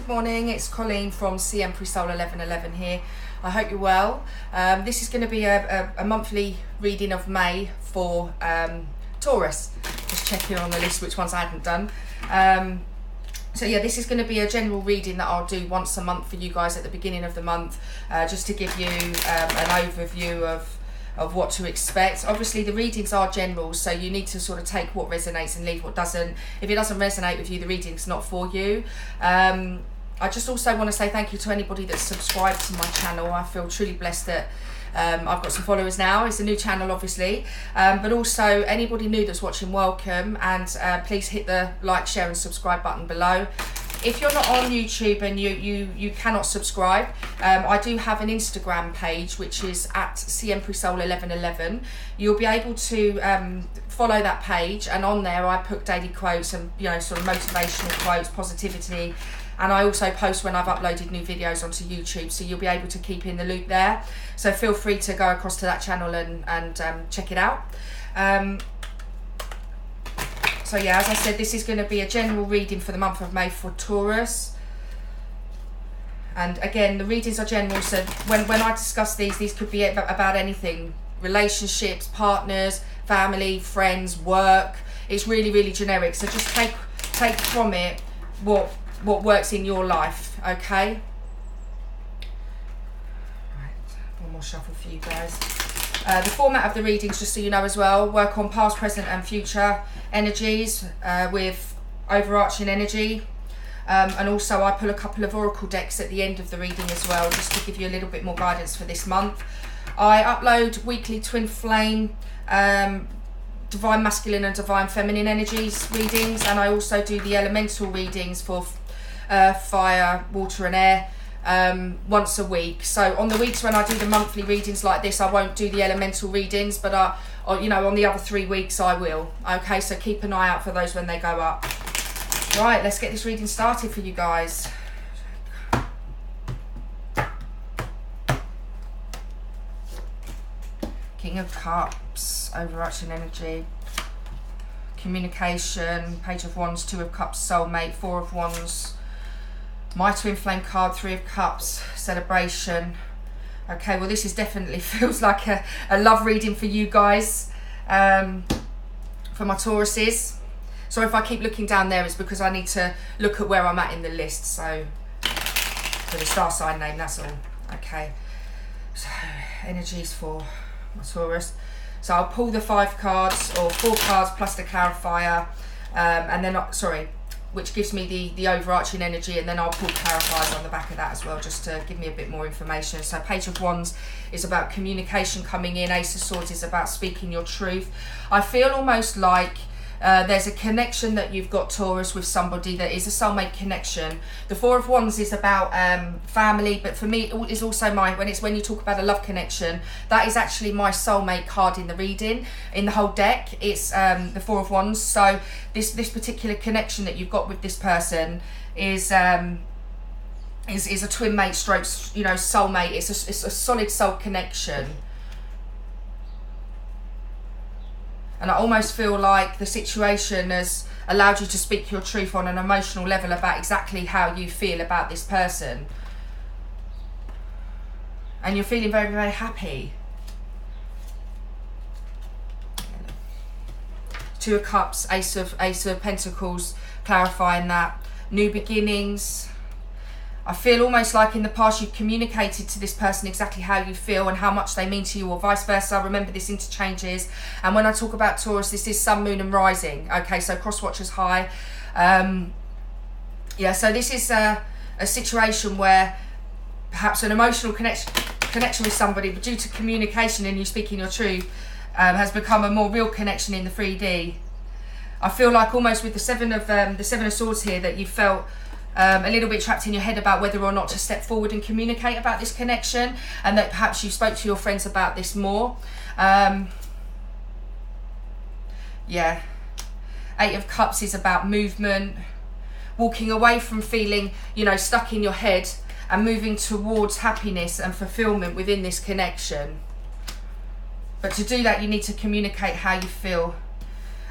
good morning, it's Colleen from Soul 1111 here. I hope you're well. This is going to be a monthly reading of May for Taurus. Just checking on the list which ones I hadn't done. So yeah, this is going to be a general reading that I'll do once a month for you guys at the beginning of the month, just to give you an overview of what to expect. Obviously the readings are general, so you need to sort of take what resonates and leave what doesn't. If it doesn't resonate with you, the reading's not for you. I just also want to say thank you to anybody that's subscribed to my channel. I feel truly blessed that I've got some followers now. It's a new channel obviously, but also anybody new that's watching, welcome, and please hit the like, share and subscribe button below. If you're not on YouTube and you cannot subscribe, I do have an Instagram page which is at Soul 1111. You'll be able to follow that page, and on there I put daily quotes and sort of motivational quotes, positivity, and I also post when I've uploaded new videos onto YouTube, so you'll be able to keep in the loop there. So feel free to go across to that channel and check it out. So yeah, as I said, this is going to be a general reading for the month of May for Taurus. And again, the readings are general, so when I discuss these could be about anything. Relationships, partners, family, friends, work. It's really, really generic. So just take from it what works in your life, okay? Right, one more shuffle for you guys. The format of the readings, just so you know as well, work on past, present and future energies with overarching energy, and also I pull a couple of oracle decks at the end of the reading as well, just to give you a little bit more guidance for this month. I upload weekly twin flame, divine masculine and divine feminine energies readings, and I also do the elemental readings for fire, water and air once a week. So on the weeks when I do the monthly readings like this, I won't do the elemental readings, but on the other 3 weeks I will. Okay, so keep an eye out for those when they go up. Right, let's get this reading started for you guys. King of Cups, overarching energy, communication, Page of Wands, Two of Cups, soulmate, Four of Wands, my twin flame card, Three of Cups, celebration. Okay, well this is definitely feels like a love reading for you guys, for my Tauruses. So if I keep looking down there, it's because I need to look at where I'm at in the list. So for the star sign name, that's all. Okay, so energies for my Taurus. So I'll pull the 5 cards, or 4 cards plus the clarifier, and then which gives me the overarching energy, and then I'll pull clarifiers on the back of that as well, just to give me a bit more information. So Page of Wands is about communication coming in. Ace of Swords is about speaking your truth. I feel almost like there's a connection that you've got, Taurus, with somebody that is a soulmate connection. The Four of Wands is about family, but for me it is also when you talk about a love connection, that is actually my soulmate card in the reading. In the whole deck, it's the Four of Wands. So this particular connection that you've got with this person is a twin mate stroke, soulmate. It's a solid soul connection. And I almost feel like the situation has allowed you to speak your truth on an emotional level about exactly how you feel about this person. And you're feeling very, very happy. Two of Cups, Ace of Pentacles, clarifying that. New beginnings. I feel almost like in the past you've communicated to this person exactly how you feel and how much they mean to you, or vice versa. Remember, this interchanges. And when I talk about Taurus, this is Sun, Moon and Rising. Okay, so cross watchers high. Yeah, so this is a situation where perhaps an emotional connection with somebody, but due to communication and you speaking your truth, has become a more real connection in the 3D. I feel like almost with the Seven of Swords here that you felt a little bit trapped in your head about whether or not to step forward and communicate about this connection, and that perhaps you spoke to your friends about this more. Yeah, Eight of Cups is about movement, walking away from feeling, stuck in your head, and moving towards happiness and fulfillment within this connection. But to do that, you need to communicate how you feel.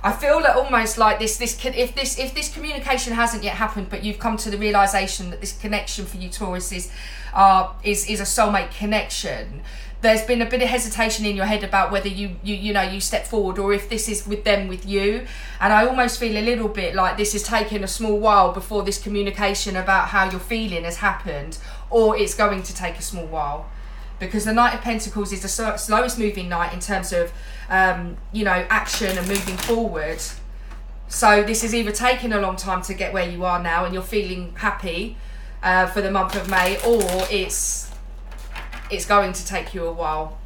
I feel that almost like if this communication hasn't yet happened, but you've come to the realization that this connection for you, Taurus, is a soulmate connection. There's been a bit of hesitation in your head about whether you step forward, or if this is with them, with you. And I almost feel a little bit like this is taking a small while before this communication about how you're feeling has happened, or it's going to take a small while. Because the Knight of Pentacles is the slowest moving knight in terms of, action and moving forward. So this is either taking a long time to get where you are now and you're feeling happy for the month of May, or it's going to take you a while.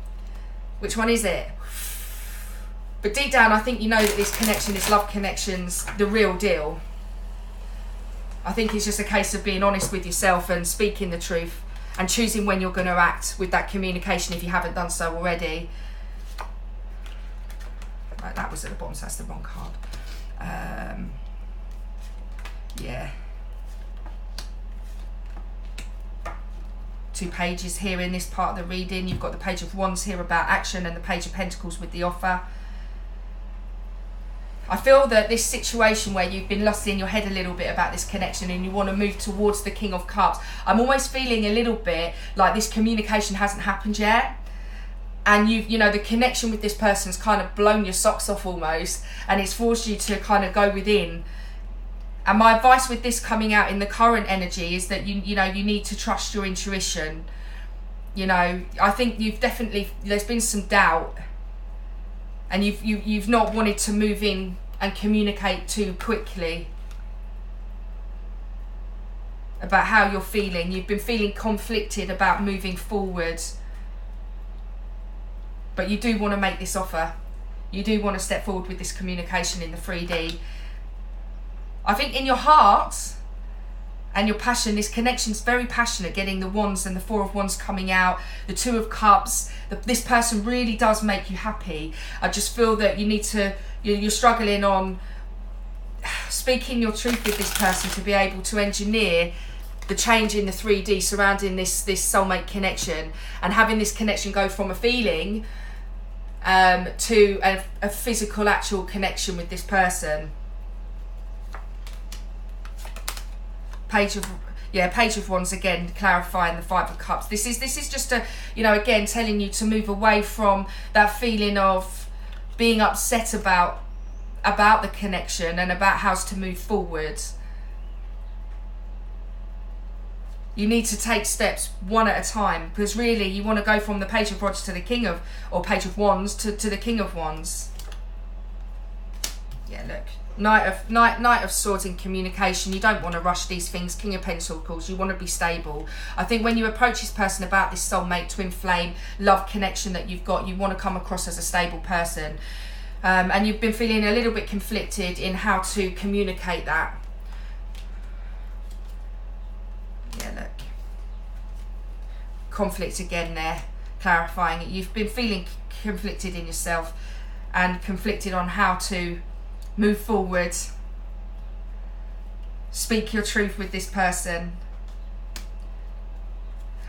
Which one is it? But deep down, I think you know that this connection, this love connection's the real deal. I think it's just a case of being honest with yourself and speaking the truth and choosing when you're going to act with that communication if you haven't done so already. Right, that was at the bottom, so that's the wrong card. Yeah. 2 pages here in this part of the reading. You've got the Page of Wands here about action, and the Page of Pentacles with the offer. I feel that this situation where you've been lost in your head a little bit about this connection and you want to move towards the King of Cups, I'm almost feeling a little bit like this communication hasn't happened yet. And the connection with this person's kind of blown your socks off almost, and it's forced you to kind of go within. And my advice with this coming out in the current energy is that you need to trust your intuition. I think there's been some doubt, and you've not wanted to move in and communicate too quickly about how you're feeling. You've been feeling conflicted about moving forward, but you do want to make this offer. You do want to step forward with this communication in the 3D. I think in your heart and your passion, this connection's very passionate, getting the Wands and the 4 of Wands coming out, the 2 of Cups. This person really does make you happy. I just feel that you're struggling on speaking your truth with this person to be able to engineer the change in the 3D surrounding this soulmate connection, and having this connection go from a feeling to a physical, actual connection with this person. Page of Wands again, clarifying the 5 of Cups. This is just again telling you to move away from that feeling of being upset about the connection and about how to move forward. You need to take steps one at a time, because really you want to go from the Page of Rods to the King of, or Page of Wands to the King of Wands. Yeah, look. Knight of Swords in communication. You don't want to rush these things. King of Pentacles, you want to be stable. I think when you approach this person about this soulmate, twin flame, love connection that you've got, you want to come across as a stable person. And you've been feeling a little bit conflicted in how to communicate that. Yeah, look. Conflict again there, clarifying it. You've been feeling conflicted in yourself and conflicted on how to move forward, speak your truth with this person.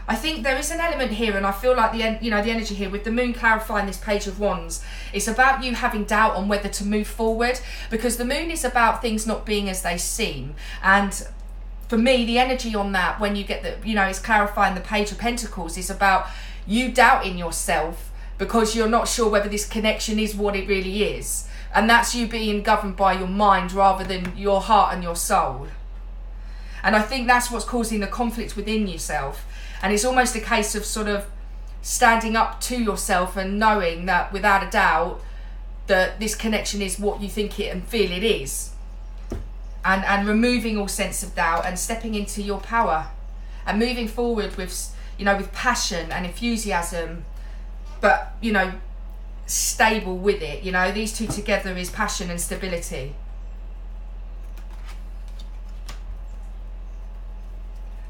I think there is an element here, and I feel like the energy here with the Moon clarifying this Page of Wands, it's about you having doubt on whether to move forward, because the Moon is about things not being as they seem. And for me, the energy on that, when you get it's clarifying the Page of Pentacles, is about you doubting yourself because you're not sure whether this connection is what it really is. And that's you being governed by your mind rather than your heart and your soul. And I think that's what's causing the conflict within yourself. And it's almost a case of sort of standing up to yourself and knowing that without a doubt that this connection is what you think it and feel it is. And removing all sense of doubt and stepping into your power and moving forward with passion and enthusiasm, but stable with it. These two together is passion and stability.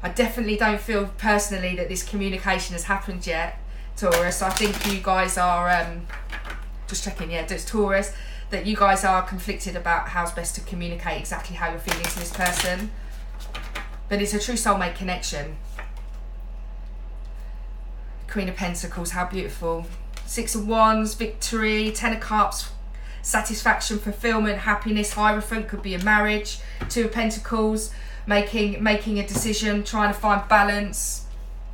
I definitely don't feel personally that this communication has happened yet, Taurus. I think you guys are just checking, yeah, it's Taurus, that you guys are conflicted about how's best to communicate exactly how you're feeling to this person. But it's a true soulmate connection. Queen of Pentacles, how beautiful. 6 of Wands, victory, 10 of Cups, satisfaction, fulfillment, happiness. Hierophant could be a marriage. Two of Pentacles, making a decision, trying to find balance.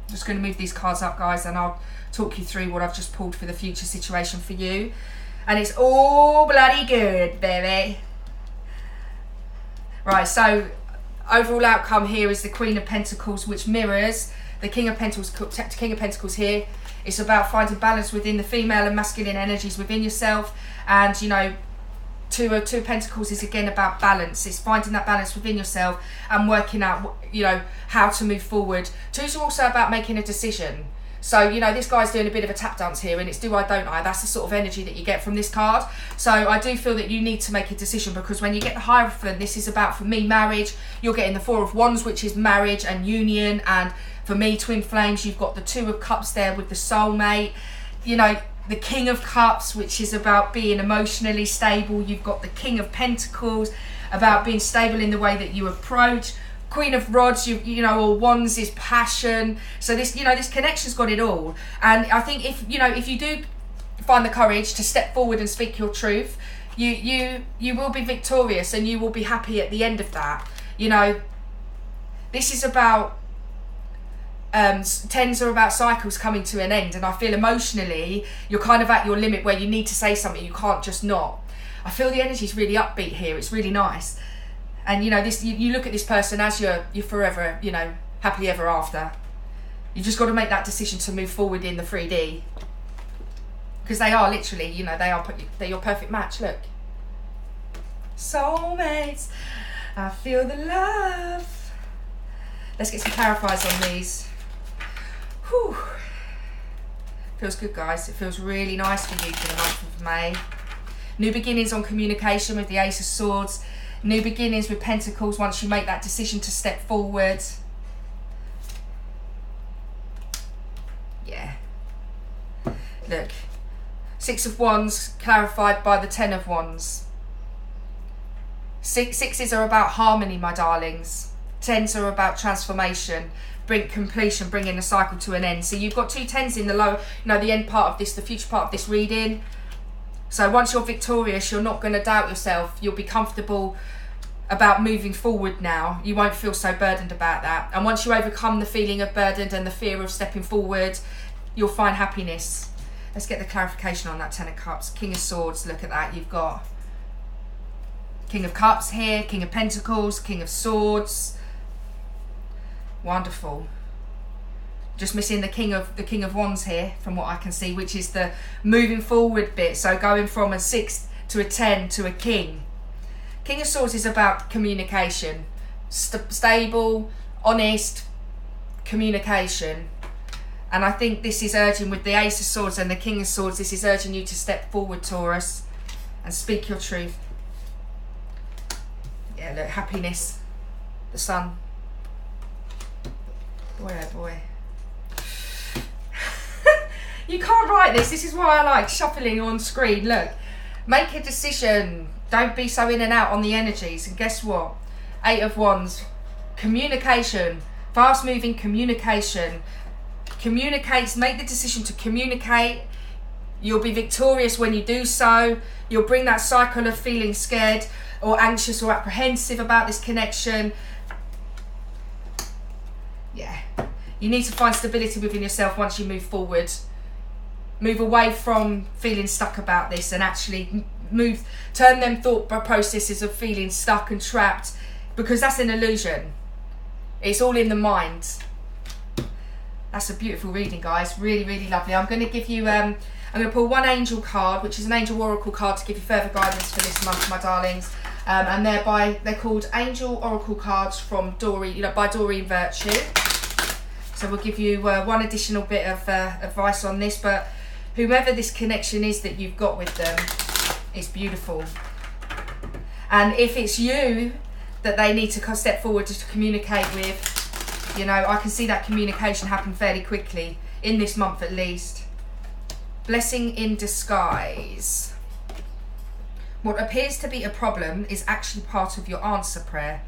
I'm just going to move these cards up, guys, and I'll talk you through what I've just pulled for the future situation for you. And it's all bloody good, baby. Right, so overall outcome here is the Queen of Pentacles, which mirrors the King of Pentacles. King of Pentacles here. It's about finding balance within the female and masculine energies within yourself. And, you know, Two of Pentacles is again about balance. It's finding that balance within yourself and working out, you know, how to move forward. Twos are also about making a decision. So, you know, this guy's doing a bit of a tap dance here, and it's do I, don't I. That's the sort of energy that you get from this card. So I do feel that you need to make a decision, because when you get the Hierophant, this is about, for me, marriage. You're getting the Four of Wands, which is marriage and union. And for me, twin flames, you've got the Two of Cups there with the soulmate. You know, the King of Cups, which is about being emotionally stable. You've got the King of Pentacles, about being stable in the way that you approach. Queen of Rods, you know, or Wands is passion. So this, you know, this connection's got it all. And I think if you do find the courage to step forward and speak your truth, you will be victorious, and you will be happy at the end of that. You know, this is about tens are about cycles coming to an end, and I feel emotionally you're kind of at your limit where you need to say something, you can't just not. I feel the energy is really upbeat here. It's really nice. And you know, this, you look at this person as you're forever, you know, happily ever after. You just got to make that decision to move forward in the 3D, because they are literally, you know, they're your perfect match. Look, soulmates, I feel the love. Let's get some clarifiers on these. Whew. Feels good, guys. It feels really nice for you for the month of May. New beginnings on communication with the Ace of Swords. New beginnings with Pentacles once you make that decision to step forward. Yeah. Look. Six of Wands clarified by the Ten of Wands. Sixes are about harmony, my darlings. Tens are about transformation, completion, bringing the cycle to an end. So you've got two tens in the low, you know, the end part of this, the future part of this reading. So once you're victorious, you're not going to doubt yourself. You'll be comfortable about moving forward now. You won't feel so burdened about that. And once you overcome the feeling of burdened and the fear of stepping forward, you'll find happiness. Let's get the clarification on that Ten of Cups. King of Swords, look at that. You've got King of Cups here, King of Pentacles, King of Swords. Wonderful. Just missing the King of Wands here, from what I can see, which is the moving forward bit. So going from a 6 to a 10 to a King. King of Swords is about communication, stable, honest communication. And I think this is urging with the Ace of Swords and the King of Swords. This is urging you to step forward, Taurus, and speak your truth. Yeah, look, happiness, the sun. Boy, oh boy. You can't write this. This is why I like shuffling on screen. Look, make a decision. Don't be so in and out on the energies. And guess what? Eight of Wands. Communication. Fast moving communication. Communicates. Make the decision to communicate. You'll be victorious when you do so. You'll bring that cycle of feeling scared or anxious or apprehensive about this connection. Yeah. You need to find stability within yourself once you move forward. Move away from feeling stuck about this and actually turn them thought processes of feeling stuck and trapped, because that's an illusion. It's all in the mind. That's a beautiful reading, guys. Really, really lovely. I'm going to give you, I'm going to pull one angel card, which is an angel oracle card, to give you further guidance for this month, my darlings. And they're called Angel Oracle cards from Doreen, by Doreen Virtue. So we'll give you one additional bit of advice on this, but whomever this connection is that you've got with them, it's beautiful. And if it's you that they need to step forward to communicate with, you know, I can see that communication happen fairly quickly, in this month at least. Blessing in disguise. What appears to be a problem is actually part of your answer prayer.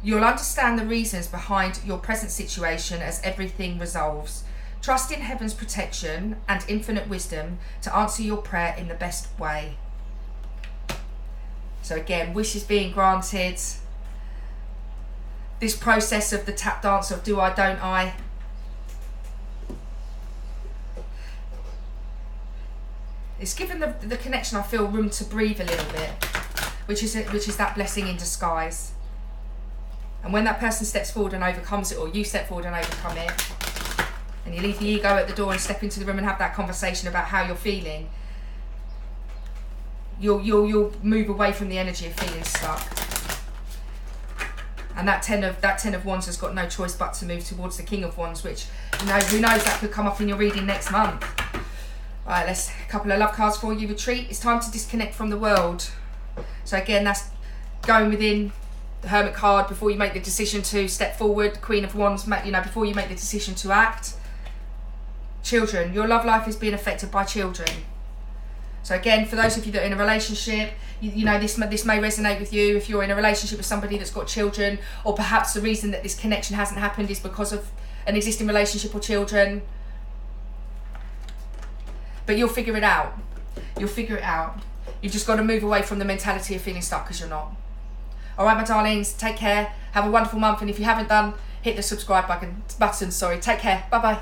You'll understand the reasons behind your present situation as everything resolves. Trust in heaven's protection and infinite wisdom to answer your prayer in the best way. So again, wishes being granted. This process of the tap dance of do I, don't I. It's given the connection, I feel, room to breathe a little bit, which is that blessing in disguise. And when that person steps forward and overcomes it, or you step forward and overcome it, and you leave the ego at the door and step into the room and have that conversation about how you're feeling, you'll move away from the energy of feeling stuck. And that ten of Wands has got no choice but to move towards the King of Wands, which, you know, who knows, that could come up in your reading next month. Right, let's a couple of love cards for you. Retreat. It's time to disconnect from the world. So again, that's going within. The Hermit card, before you make the decision to step forward. Queen of Wands, you know, before you make the decision to act. Children, your love life is being affected by children. So again, for those of you that are in a relationship, you know, this may resonate with you if you're in a relationship with somebody that's got children, or perhaps the reason that this connection hasn't happened is because of an existing relationship or children. But you'll figure it out. You'll figure it out. You've just got to move away from the mentality of feeling stuck, because you're not. All right, my darlings, take care. Have a wonderful month. And if you haven't done, hit the subscribe button. Take care. Bye-bye.